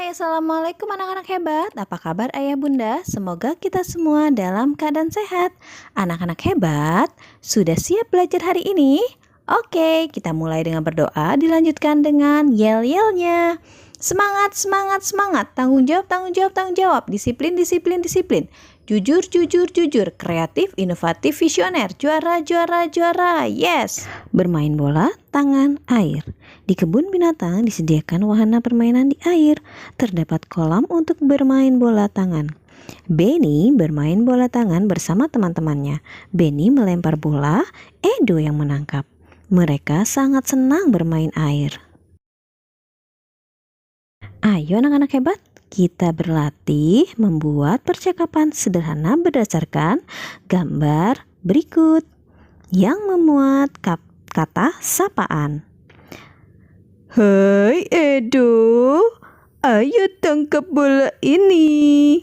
Hai, Assalamualaikum anak-anak hebat. Apa kabar ayah bunda? Semoga kita semua dalam keadaan sehat. Anak-anak hebat, sudah siap belajar hari ini? Oke, kita mulai dengan berdoa, dilanjutkan dengan yel-yelnya. Semangat, semangat, semangat. Tanggung jawab, tanggung jawab, tanggung jawab. Disiplin, disiplin, disiplin. Jujur, jujur, jujur. Kreatif, inovatif, visioner. Juara, juara, juara. Yes. Bermain bola, tangan, air. Di kebun binatang disediakan wahana permainan di air. Terdapat kolam untuk bermain bola tangan. Benny bermain bola tangan bersama teman-temannya. Benny melempar bola, Edo yang menangkap. Mereka sangat senang bermain air. Ayo anak-anak hebat, kita berlatih membuat percakapan sederhana berdasarkan gambar berikut yang memuat kata sapaan. Hai Edo, ayo tangkap bola ini.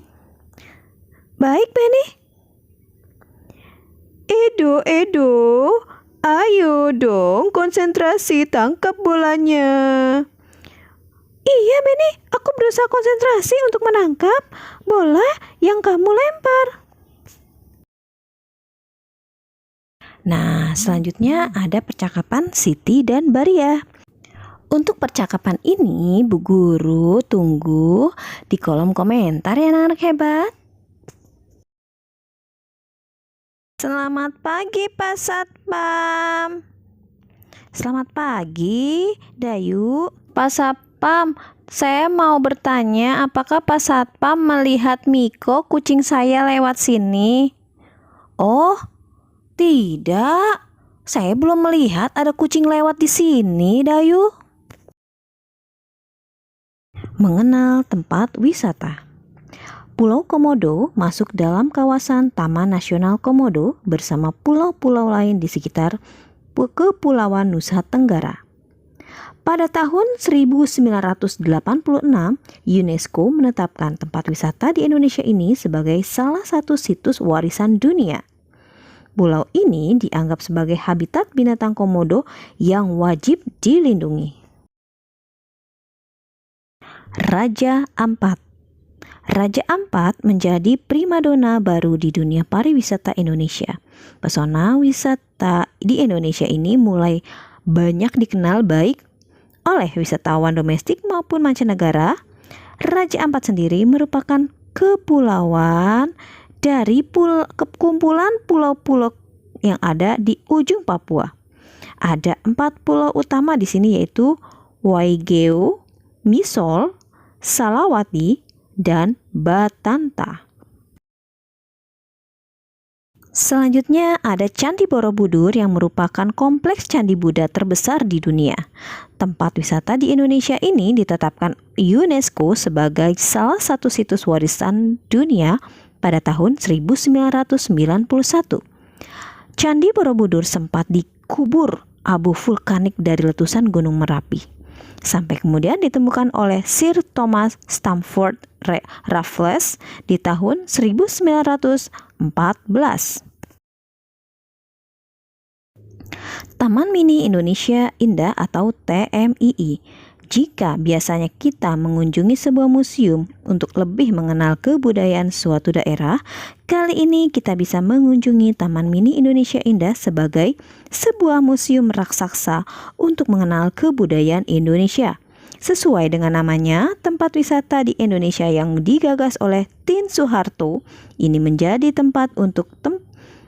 Baik Benny. Edo, ayo dong konsentrasi tangkap bolanya. Iya Benny, aku berusaha konsentrasi untuk menangkap bola yang kamu lempar. Nah, selanjutnya ada percakapan Siti dan Baria. Untuk percakapan ini, Bu Guru tunggu di kolom komentar ya anak-anak hebat. Selamat pagi Pak Satpam. Selamat pagi Dayu. Pak Satpam, saya mau bertanya apakah Pak Satpam melihat Miko kucing saya lewat sini? Oh, tidak. Saya belum melihat ada kucing lewat di sini, Dayu. Mengenal tempat wisata. Pulau Komodo masuk dalam kawasan Taman Nasional Komodo bersama pulau-pulau lain di sekitar Kepulauan Nusa Tenggara. Pada tahun 1986, UNESCO menetapkan tempat wisata di Indonesia ini sebagai salah satu situs warisan dunia. Pulau ini dianggap sebagai habitat binatang komodo yang wajib dilindungi. Raja Ampat. Raja Ampat menjadi primadona baru di dunia pariwisata Indonesia. Pesona wisata di Indonesia ini mulai banyak dikenal baik oleh wisatawan domestik maupun mancanegara. Raja Ampat sendiri merupakan kepulauan dari kumpulan pulau-pulau yang ada di ujung Papua. Ada 4 pulau utama di sini yaitu Waigeo, Misol, Salawati, dan Batanta. Selanjutnya ada Candi Borobudur yang merupakan kompleks candi Buddha terbesar di dunia. Tempat wisata di Indonesia ini ditetapkan UNESCO sebagai salah satu situs warisan dunia pada tahun 1991. Candi Borobudur sempat dikubur abu vulkanik dari letusan Gunung Merapi, sampai kemudian ditemukan oleh Sir Thomas Stamford Raffles di tahun 1914. Taman Mini Indonesia Indah atau TMII. Jika biasanya kita mengunjungi sebuah museum untuk lebih mengenal kebudayaan suatu daerah, kali ini kita bisa mengunjungi Taman Mini Indonesia Indah sebagai sebuah museum raksasa untuk mengenal kebudayaan Indonesia. Sesuai dengan namanya, tempat wisata di Indonesia yang digagas oleh Tien Soeharto ini menjadi tempat untuk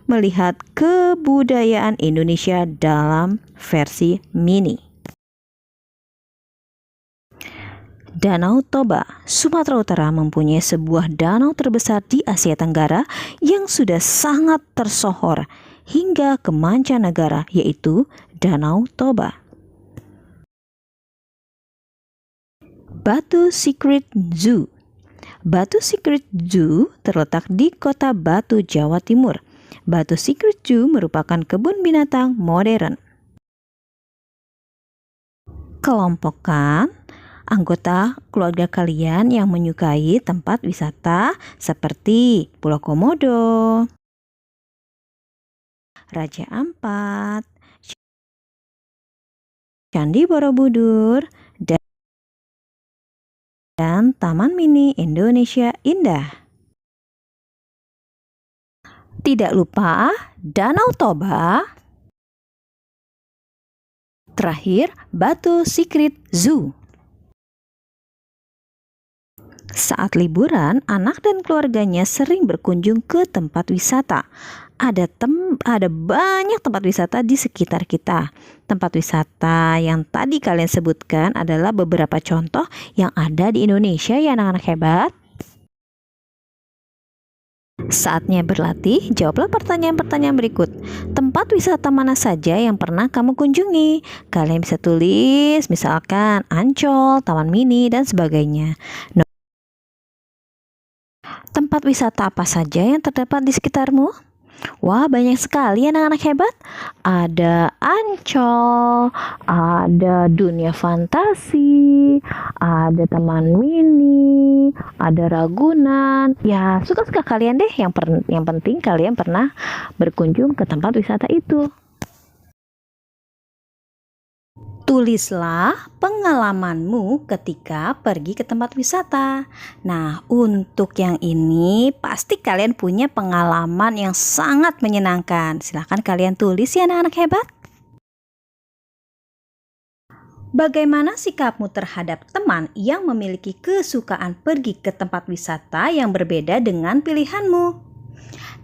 melihat kebudayaan Indonesia dalam versi mini. Danau Toba, Sumatera Utara mempunyai sebuah danau terbesar di Asia Tenggara yang sudah sangat tersohor hingga ke mancanegara, yaitu Danau Toba. Batu Secret Zoo. Batu Secret Zoo terletak di Kota Batu, Jawa Timur. Batu Secret Zoo merupakan kebun binatang modern. Kelompokkan anggota keluarga kalian yang menyukai tempat wisata seperti Pulau Komodo, Raja Ampat, Candi Borobudur, dan dan Taman Mini Indonesia Indah. Tidak lupa Danau Toba. Terakhir, Batu Secret Zoo. Saat liburan, anak dan keluarganya sering berkunjung ke tempat wisata. Ada banyak tempat wisata di sekitar kita. Tempat wisata yang tadi kalian sebutkan adalah beberapa contoh yang ada di Indonesia ya anak-anak hebat. Saatnya berlatih, jawablah pertanyaan-pertanyaan berikut. Tempat wisata mana saja yang pernah kamu kunjungi? Kalian bisa tulis, misalkan Ancol, Taman Mini, dan sebagainya. Tempat wisata apa saja yang terdapat di sekitarmu? Wah, banyak sekali anak-anak hebat. Ada Ancol, ada Dunia Fantasi, ada Taman Mini, ada Ragunan. Ya, suka-suka kalian deh. Yang penting kalian pernah berkunjung ke tempat wisata itu. Tulislah pengalamanmu ketika pergi ke tempat wisata. Nah, untuk yang ini pasti kalian punya pengalaman yang sangat menyenangkan. Silahkan kalian tulis ya anak-anak hebat. Bagaimana sikapmu terhadap teman yang memiliki kesukaan pergi ke tempat wisata yang berbeda dengan pilihanmu?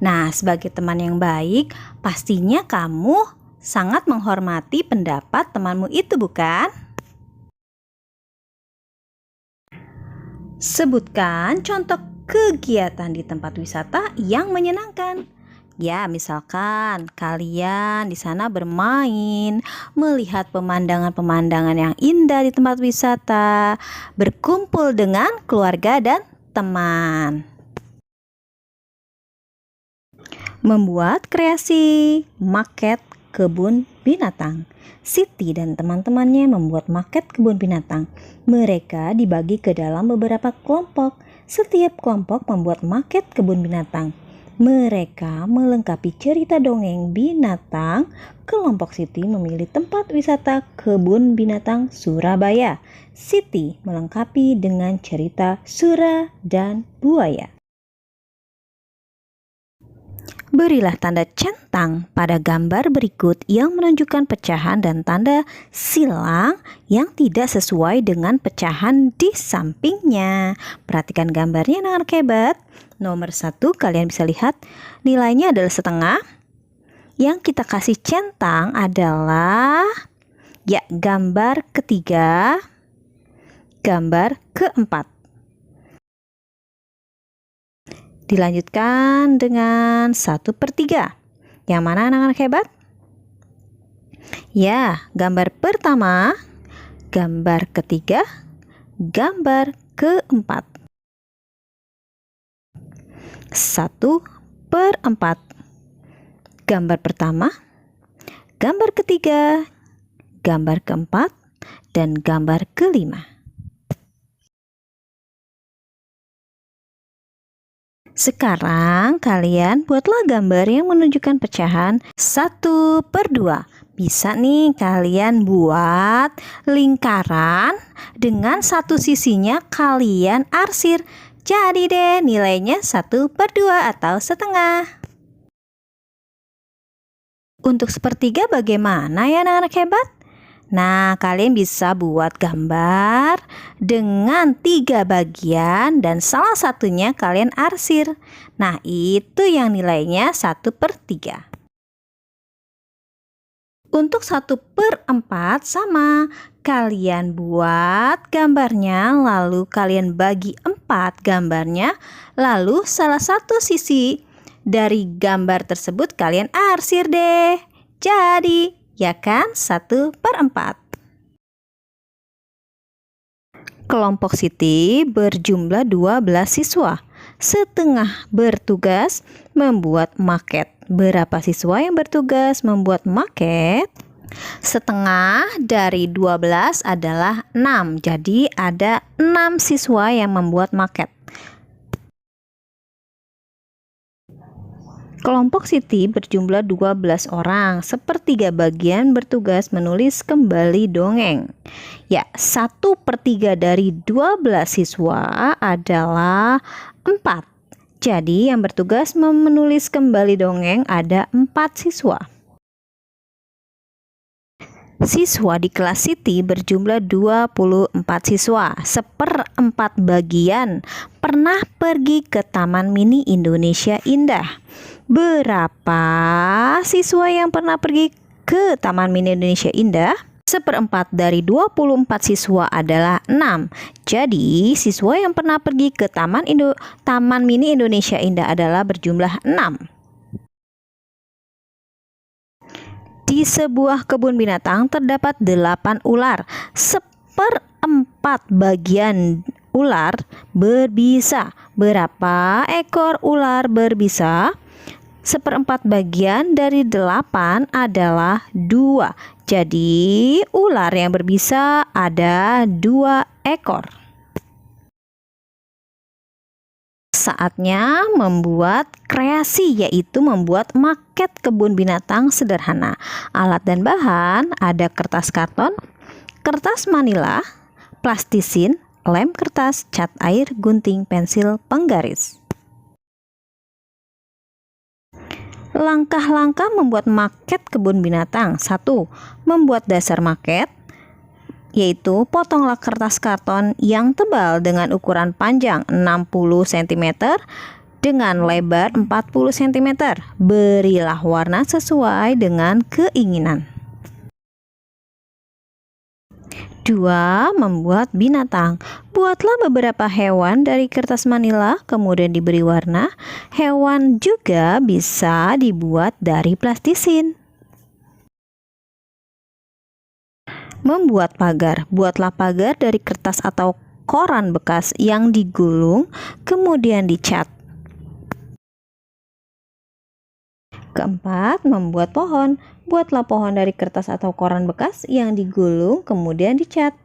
Nah, sebagai teman yang baik, pastinya kamu sangat menghormati pendapat temanmu itu, bukan? Sebutkan contoh kegiatan di tempat wisata yang menyenangkan. Ya, misalkan kalian di sana bermain, melihat pemandangan-pemandangan yang indah di tempat wisata, berkumpul dengan keluarga dan teman. Membuat kreasi maket kebun binatang. Siti dan teman-temannya membuat maket kebun binatang. Mereka dibagi ke dalam beberapa kelompok. Setiap kelompok membuat maket kebun binatang. Mereka melengkapi cerita dongeng binatang. Kelompok Siti memilih tempat wisata kebun binatang Surabaya. Siti melengkapi dengan cerita Sura dan Buaya. Berilah tanda centang pada gambar berikut yang menunjukkan pecahan dan tanda silang yang tidak sesuai dengan pecahan di sampingnya. Perhatikan gambarnya anak-anak hebat. Nomor 1 kalian bisa lihat nilainya adalah setengah. Yang kita kasih centang adalah gambar ketiga, gambar keempat. Dilanjutkan dengan 1/3. Yang mana anak-anak hebat? Ya, gambar pertama, gambar ketiga, gambar keempat. 1/4. Gambar pertama, gambar ketiga, gambar keempat, dan gambar kelima. Sekarang kalian buatlah gambar yang menunjukkan pecahan 1/2. Bisa nih kalian buat lingkaran dengan satu sisinya kalian arsir. Jadi deh nilainya 1/2 atau setengah. Untuk 1/3 bagaimana ya anak-anak hebat? Nah, kalian bisa buat gambar dengan 3 bagian dan salah satunya kalian arsir. Nah, itu yang nilainya 1/3. Untuk 1/4 sama, kalian buat gambarnya, lalu kalian bagi 4 gambarnya, lalu salah satu sisi dari gambar tersebut kalian arsir deh. Jadi ya kan 1/4. Kelompok Siti berjumlah 12 siswa. Setengah bertugas membuat maket. Berapa siswa yang bertugas membuat maket? Setengah dari 12 adalah 6. Jadi ada 6 siswa yang membuat maket. Kelompok Siti berjumlah 12 orang, sepertiga bagian bertugas menulis kembali dongeng. Ya, 1/3 dari 12 siswa adalah 4. Jadi yang bertugas menulis kembali dongeng ada 4 siswa. Siswa di kelas Siti berjumlah 24 siswa. 1/4 bagian pernah pergi ke Taman Mini Indonesia Indah. Berapa siswa yang pernah pergi ke Taman Mini Indonesia Indah? 1/4 dari 24 siswa adalah 6. Jadi siswa yang pernah pergi ke Taman Mini Indonesia Indah adalah berjumlah 6. Di sebuah kebun binatang terdapat 8 ular. 1/4 bagian ular berbisa. Berapa ekor ular berbisa? 1/4 bagian dari 8 adalah 2. Jadi ular yang berbisa ada 2 ekor. Saatnya membuat kreasi, yaitu membuat maket kebun binatang sederhana. Alat dan bahan ada kertas karton, kertas manila, plastisin, lem kertas, cat air, gunting, pensil, penggaris. Langkah-langkah membuat maket kebun binatang. 1. Membuat dasar maket, yaitu potonglah kertas karton yang tebal dengan ukuran panjang 60 cm dengan lebar 40 cm. Berilah warna sesuai dengan keinginan. 2. Membuat binatang. Buatlah beberapa hewan dari kertas manila, kemudian diberi warna. Hewan juga bisa dibuat dari plastisin. Membuat pagar. Buatlah pagar dari kertas atau koran bekas yang digulung, kemudian dicat. Keempat, membuat pohon. Buatlah pohon dari kertas atau koran bekas yang digulung, kemudian dicat.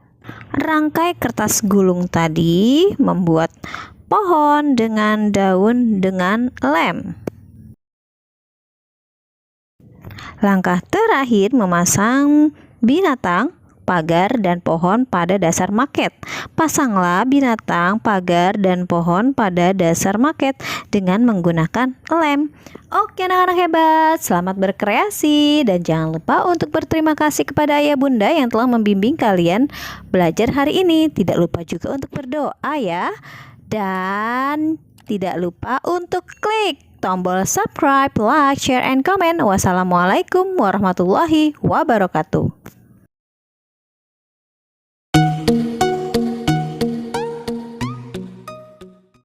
Rangkai kertas gulung tadi membuat pohon dengan daun dengan lem. Langkah terakhir, memasang binatang, pagar, dan pohon pada dasar maket. Pasanglah binatang, pagar, dan pohon pada dasar maket dengan menggunakan lem. Oke anak-anak hebat, selamat berkreasi dan jangan lupa untuk berterima kasih kepada ayah bunda yang telah membimbing kalian belajar hari ini. Tidak lupa juga untuk berdoa ya. Dan tidak lupa untuk klik tombol subscribe, like, share, and comment. Wassalamualaikum warahmatullahi wabarakatuh.